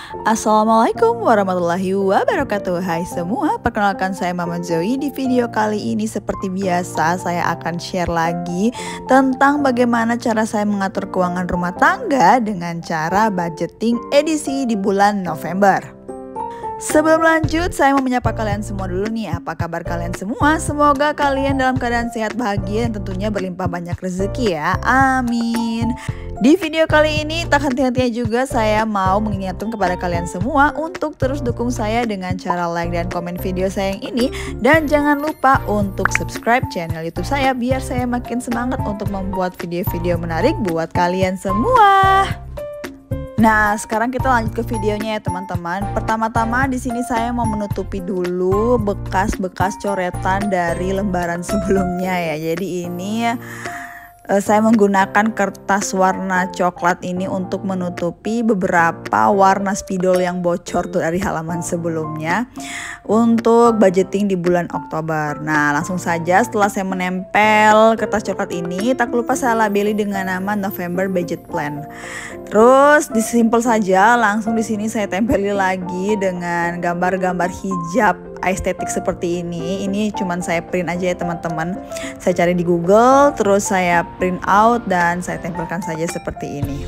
Assalamualaikum warahmatullahi wabarakatuh. Hai semua, perkenalkan saya Mama Zoe. Di video kali ini seperti biasa saya akan share lagi tentang bagaimana cara saya mengatur keuangan rumah tangga dengan cara budgeting edisi di bulan November. Sebelum lanjut, saya mau menyapa kalian semua dulu nih. Apa kabar kalian semua? Semoga kalian dalam keadaan sehat, bahagia, dan tentunya berlimpah banyak rezeki ya. Amin. Di video kali ini, tak henti-hentinya juga saya mau mengingatkan kepada kalian semua untuk terus dukung saya dengan cara like dan komen video saya yang ini. Dan jangan lupa untuk subscribe channel YouTube saya biar saya makin semangat untuk membuat video-video menarik buat kalian semua. Nah, sekarang kita lanjut ke videonya ya teman-teman. Pertama-tama di sini saya mau menutupi dulu bekas-bekas coretan dari lembaran sebelumnya ya. Jadi ini saya menggunakan kertas warna coklat ini untuk menutupi beberapa warna spidol yang bocor dari halaman sebelumnya untuk budgeting di bulan Oktober. Nah, langsung saja setelah saya menempel kertas coklat ini, tak lupa saya labeli dengan nama November Budget Plan. Terus disimpel saja, langsung di sini saya tempeli lagi dengan gambar-gambar hijab estetik seperti ini. Ini cuman saya print aja ya teman-teman. Saya cari di Google, terus saya print out dan saya tempelkan saja seperti ini.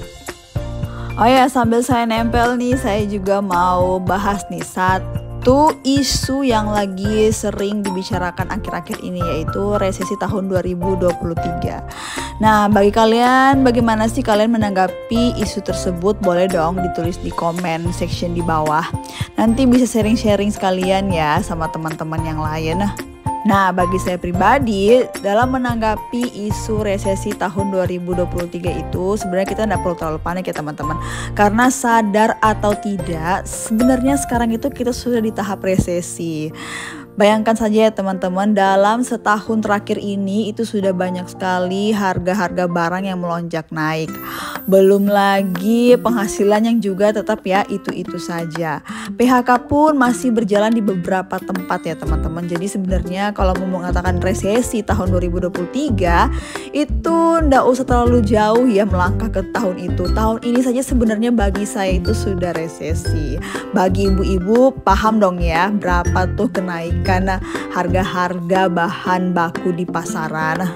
Oh ya, sambil saya nempel nih, saya juga mau bahas nih satu isu yang lagi sering dibicarakan akhir-akhir ini, yaitu resesi tahun 2023. Nah, bagi kalian, bagaimana sih kalian menanggapi isu tersebut? Boleh dong ditulis di komen section di bawah. Nanti bisa sharing-sharing sekalian ya sama teman-teman yang lain. Nah, bagi saya pribadi, dalam menanggapi isu resesi tahun 2023 itu sebenarnya kita tidak perlu terlalu panik ya teman-teman. Karena sadar atau tidak, sebenarnya sekarang itu kita sudah di tahap resesi. Bayangkan saja ya teman-teman, dalam setahun terakhir ini itu sudah banyak sekali harga-harga barang yang melonjak naik. Belum lagi penghasilan yang juga tetap ya itu-itu saja. PHK pun masih berjalan di beberapa tempat ya teman-teman. Jadi sebenarnya kalau mau mengatakan resesi tahun 2023 itu ndak usah terlalu jauh ya melangkah ke tahun itu. Tahun ini saja sebenarnya bagi saya itu sudah resesi. Bagi ibu-ibu paham dong ya berapa tuh kenaikan karena harga-harga bahan baku di pasaran.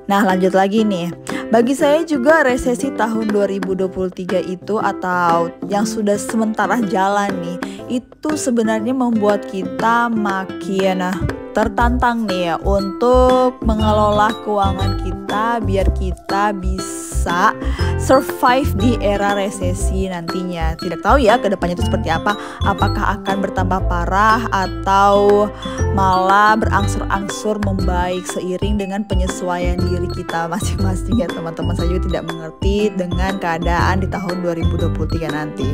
Nah, lanjut lagi nih. Bagi saya juga resesi tahun 2023 itu atau yang sudah sementara jalan nih, itu sebenarnya membuat kita makin tertantang nih ya untuk mengelola keuangan kita biar kita bisa survive di era resesi nantinya. Tidak tahu ya ke depannya itu seperti apa. Apakah akan bertambah parah atau malah berangsur-angsur membaik seiring dengan penyesuaian diri kita masing-masing ya teman-teman. Saya juga tidak mengerti dengan keadaan di tahun 2023 nanti.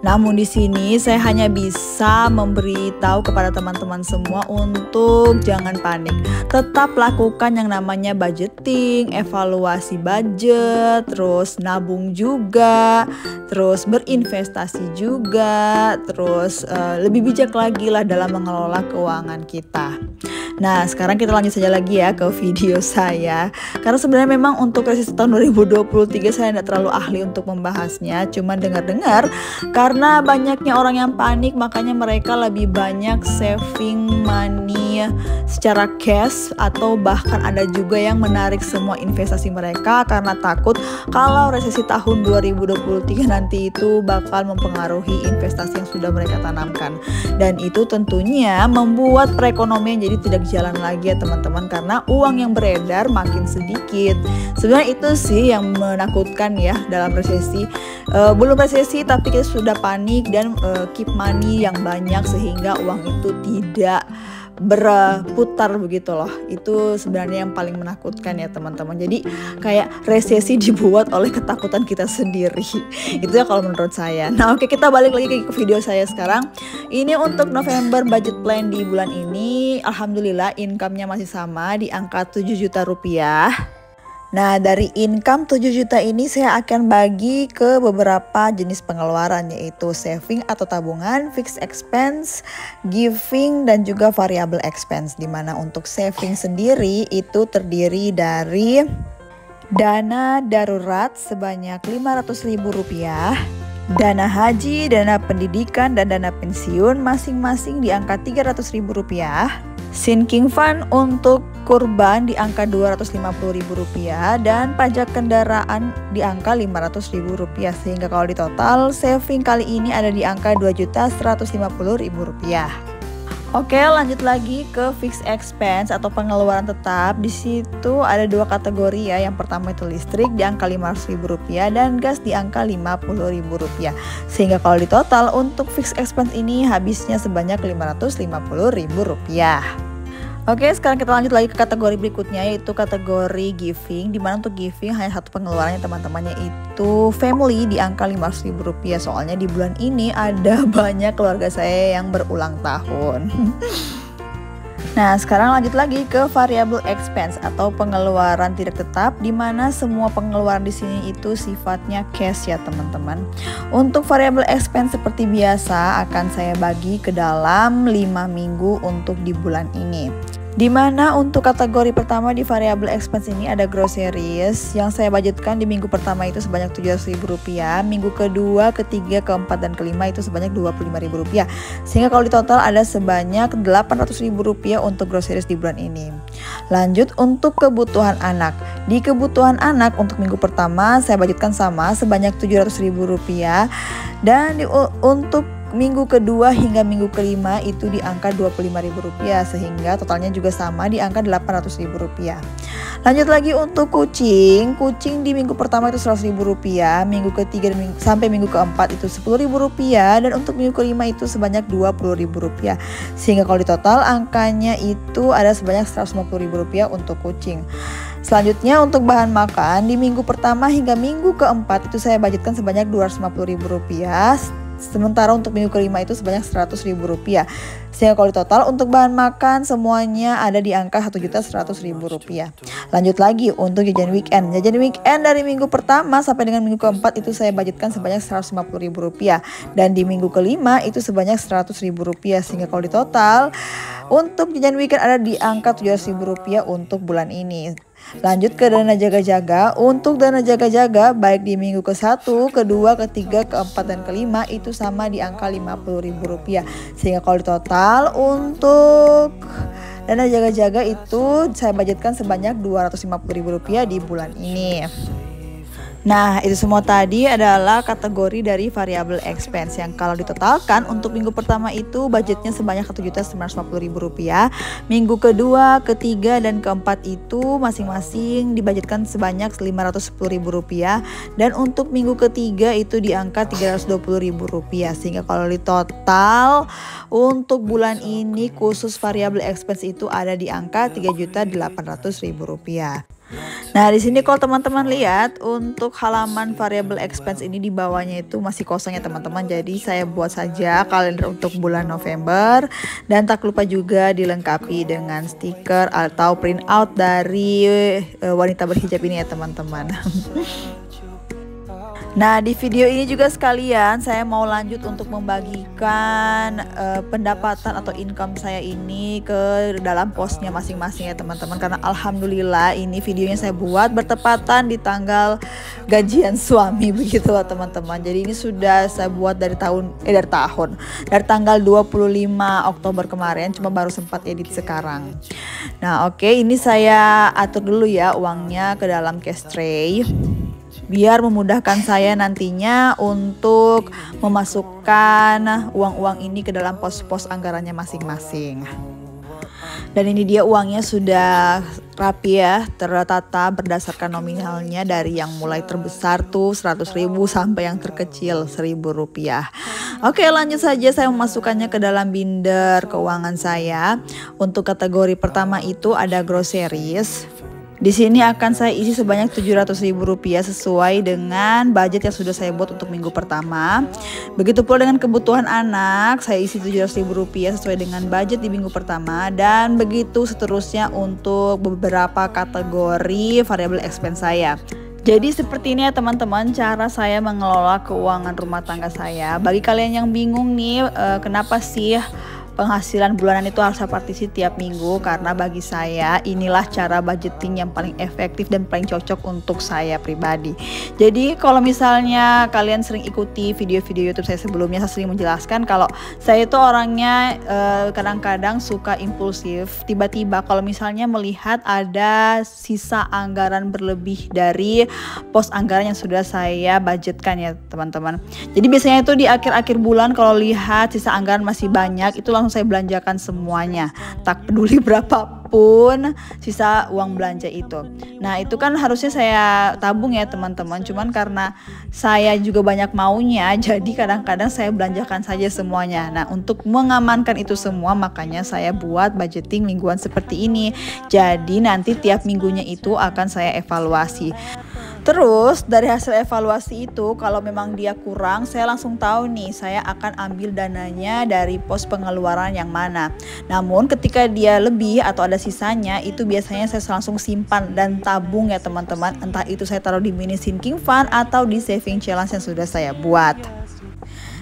Namun di sini saya hanya bisa memberitahu kepada teman-teman semua untuk jangan panik. Tetap lakukan yang namanya budgeting, evaluasi budget, terus nabung juga, terus berinvestasi juga, terus lebih bijak lagi lah dalam mengelola keuangan kita. Nah, sekarang kita lanjut saja lagi ya ke video saya. Karena sebenarnya memang untuk resesi tahun 2023 saya tidak terlalu ahli untuk membahasnya, cuman dengar-dengar karena banyaknya orang yang panik, makanya mereka lebih banyak saving money secara cash atau bahkan ada juga yang menarik semua investasi mereka karena takut kalau resesi tahun 2023 nanti itu bakal mempengaruhi investasi yang sudah mereka tanamkan. Dan itu tentunya membuat perekonomian jadi tidak jalan lagi ya teman-teman, karena uang yang beredar makin sedikit. Sebenarnya itu sih yang menakutkan ya dalam resesi. Belum resesi tapi kita sudah panik dan keep money yang banyak sehingga uang itu tidak berputar begitu loh. Itu sebenarnya yang paling menakutkan ya teman-teman. Jadi kayak resesi dibuat oleh ketakutan kita sendiri. Itu ya kalau menurut saya. Nah, oke, kita balik lagi ke video saya sekarang. Ini untuk November budget plan di bulan ini, alhamdulillah income-nya masih sama di angka 7 juta rupiah. Nah, dari income 7 juta ini saya akan bagi ke beberapa jenis pengeluaran, yaitu saving atau tabungan, fixed expense, giving, dan juga variable expense. Dimana untuk saving sendiri itu terdiri dari dana darurat sebanyak Rp500.000, Dana haji, dana pendidikan, dan dana pensiun masing-masing di angka Rp300.000. Sinking Fund untuk kurban di angka Rp250.000 dan pajak kendaraan di angka Rp500.000, sehingga kalau di total saving kali ini ada di angka Rp2.150.000. Oke, lanjut lagi ke fixed expense atau pengeluaran tetap. Di situ ada dua kategori ya. Yang pertama itu listrik di angka Rp500.000 dan gas di angka Rp50.000. Sehingga kalau di total untuk fixed expense ini habisnya sebanyak Rp550.000. Oke, sekarang kita lanjut lagi ke kategori berikutnya, yaitu kategori giving, dimana untuk giving hanya satu pengeluarannya teman-teman, yaitu family di angka Rp500.000. Soalnya di bulan ini ada banyak keluarga saya yang berulang tahun. Nah, sekarang lanjut lagi ke variable expense atau pengeluaran tidak tetap, di mana semua pengeluaran di sini itu sifatnya cash ya teman-teman. Untuk variable expense seperti biasa akan saya bagi ke dalam 5 minggu untuk di bulan ini. Dimana untuk kategori pertama di variable expense ini ada groceries yang saya budgetkan di minggu pertama itu sebanyak Rp700.000, minggu kedua, ketiga, keempat, dan kelima itu sebanyak Rp25.000, sehingga kalau di total ada sebanyak Rp800.000 untuk groceries di bulan ini. Lanjut untuk kebutuhan anak. Di kebutuhan anak untuk minggu pertama saya budgetkan sama sebanyak Rp700.000 dan untuk minggu kedua hingga minggu kelima itu di angka Rp25.000, sehingga totalnya juga sama di angka Rp800.000. Lanjut lagi untuk kucing di minggu pertama itu Rp100.000, minggu ketiga sampai minggu keempat itu Rp10.000, dan untuk minggu kelima itu sebanyak Rp20.000, sehingga kalau di total angkanya itu ada sebanyak Rp150.000 untuk kucing. Selanjutnya untuk bahan makan di minggu pertama hingga minggu keempat itu saya budgetkan sebanyak Rp250.000. Sementara untuk minggu kelima itu sebanyak Rp100.000, sehingga kalau di total untuk bahan makan semuanya ada di angka Rp1.100.000. Lanjut lagi untuk jajan weekend. Jajan weekend dari minggu pertama sampai dengan minggu keempat itu saya budgetkan sebanyak Rp150.000, dan di minggu kelima itu sebanyak Rp100.000, sehingga kalau di total untuk jajan weekend ada di angka Rp700.000 untuk bulan ini. Lanjut ke dana jaga-jaga. Untuk dana jaga-jaga baik di minggu ke-1, kedua, ketiga, keempat, dan kelima itu sama di angka Rp50.000, sehingga kalau di total untuk dana jaga-jaga itu saya budgetkan sebanyak Rp250.000 di bulan ini. Nah, itu semua tadi adalah kategori dari variable expense yang kalau ditotalkan untuk minggu pertama itu budgetnya sebanyak Rp1.950.000, minggu kedua, ketiga, dan keempat itu masing-masing dibudgetkan sebanyak Rp510.000, dan untuk minggu ketiga itu di angka Rp320.000, sehingga kalau ditotal untuk bulan ini khusus variable expense itu ada di angka Rp3.800.000. Nah, di sini kalau teman-teman lihat untuk halaman variable expense ini di bawahnya itu masih kosong ya teman-teman. Jadi saya buat saja kalender untuk bulan November, dan tak lupa juga dilengkapi dengan stiker atau print out dari wanita berhijab ini ya teman-teman. Nah, di video ini juga sekalian saya mau lanjut untuk membagikan pendapatan atau income saya ini ke dalam posnya masing-masing ya teman-teman. Karena alhamdulillah ini videonya saya buat bertepatan di tanggal gajian suami begitu lah teman-teman. Jadi ini sudah saya buat dari tanggal 25 Oktober kemarin, cuma baru sempat edit sekarang. Nah, oke, ini saya atur dulu ya uangnya ke dalam cash tray, biar memudahkan saya nantinya untuk memasukkan uang-uang ini ke dalam pos-pos anggarannya masing-masing. Dan ini dia uangnya sudah rapi ya, tertata berdasarkan nominalnya dari yang mulai terbesar tuh 100.000 sampai yang terkecil Rp1.000. Oke, lanjut saja saya memasukkannya ke dalam binder keuangan saya. Untuk kategori pertama itu ada groceries. Di sini akan saya isi sebanyak Rp700.000 sesuai dengan budget yang sudah saya buat untuk minggu pertama. Begitu pula dengan kebutuhan anak, saya isi Rp700.000 sesuai dengan budget di minggu pertama, dan begitu seterusnya untuk beberapa kategori variable expense saya. Jadi seperti ini ya teman-teman cara saya mengelola keuangan rumah tangga saya. Bagi kalian yang bingung nih kenapa sih penghasilan bulanan itu harus saya partisi tiap minggu, karena bagi saya inilah cara budgeting yang paling efektif dan paling cocok untuk saya pribadi. Jadi kalau misalnya kalian sering ikuti video-video YouTube saya sebelumnya, saya sering menjelaskan kalau saya itu orangnya kadang-kadang suka impulsif. Tiba-tiba kalau misalnya melihat ada sisa anggaran berlebih dari pos anggaran yang sudah saya budgetkan ya teman-teman. Jadi biasanya itu di akhir-akhir bulan kalau lihat sisa anggaran masih banyak, itu langsung saya belanjakan semuanya, tak peduli berapapun sisa uang belanja itu. Nah itu kan harusnya saya tabung ya teman-teman, cuman karena saya juga banyak maunya, jadi kadang-kadang saya belanjakan saja semuanya. Nah untuk mengamankan itu semua, makanya saya buat budgeting mingguan seperti ini. Jadi nanti tiap minggunya itu akan saya evaluasi. Terus dari hasil evaluasi itu, kalau memang dia kurang, saya langsung tahu nih saya akan ambil dananya dari pos pengeluaran yang mana. Namun ketika dia lebih atau ada sisanya, itu biasanya saya langsung simpan dan tabung ya teman-teman. Entah itu saya taruh di mini sinking fund atau di saving challenge yang sudah saya buat.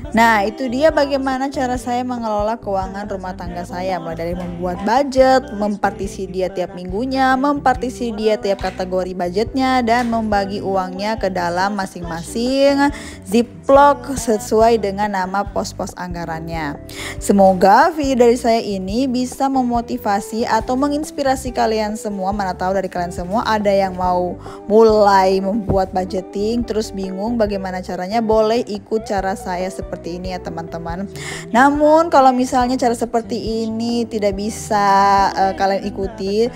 Nah itu dia bagaimana cara saya mengelola keuangan rumah tangga saya, mulai dari membuat budget, mempartisi dia tiap minggunya, mempartisi dia tiap kategori budgetnya, dan membagi uangnya ke dalam masing-masing ziplock sesuai dengan nama pos-pos anggarannya. Semoga video dari saya ini bisa memotivasi atau menginspirasi kalian semua. Mana tahu dari kalian semua ada yang mau mulai membuat budgeting terus bingung bagaimana caranya, boleh ikut cara saya seperti ini ya teman-teman. Namun kalau misalnya cara seperti ini tidak bisa kalian ikuti,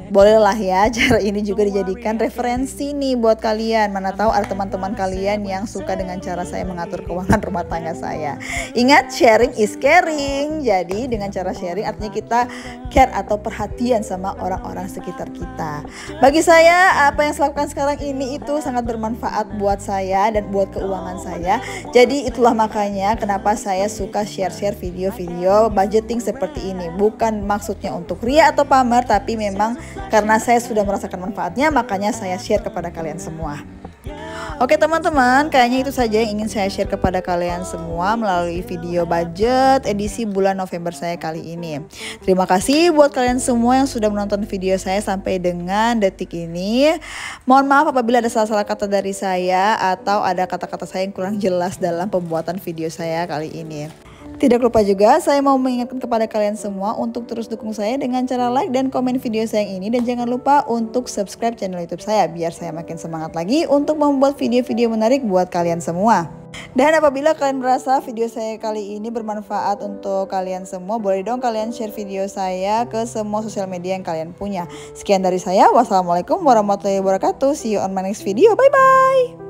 bolehlah ya cara ini juga dijadikan referensi nih buat kalian. Mana tahu ada teman-teman kalian yang suka dengan cara saya mengatur keuangan rumah tangga saya. Ingat, sharing is caring. Jadi dengan cara sharing artinya kita care atau perhatian sama orang-orang sekitar kita. Bagi saya apa yang saya lakukan sekarang ini itu sangat bermanfaat buat saya dan buat keuangan saya. Jadi itulah makanya kenapa saya suka share-share video-video budgeting seperti ini. Bukan maksudnya untuk ria atau pamer, tapi memang karena saya sudah merasakan manfaatnya, makanya saya share kepada kalian semua. Oke teman-teman, kayaknya itu saja yang ingin saya share kepada kalian semua melalui video budget edisi bulan November saya kali ini. Terima kasih buat kalian semua yang sudah menonton video saya sampai dengan detik ini. Mohon maaf apabila ada salah-salah kata dari saya atau ada kata-kata saya yang kurang jelas dalam pembuatan video saya kali ini. Tidak lupa juga saya mau mengingatkan kepada kalian semua untuk terus dukung saya dengan cara like dan komen video saya yang ini. Dan jangan lupa untuk subscribe channel YouTube saya biar saya makin semangat lagi untuk membuat video-video menarik buat kalian semua. Dan apabila kalian merasa video saya kali ini bermanfaat untuk kalian semua, boleh dong kalian share video saya ke semua sosial media yang kalian punya. Sekian dari saya, wassalamualaikum warahmatullahi wabarakatuh. See you on my next video, bye bye.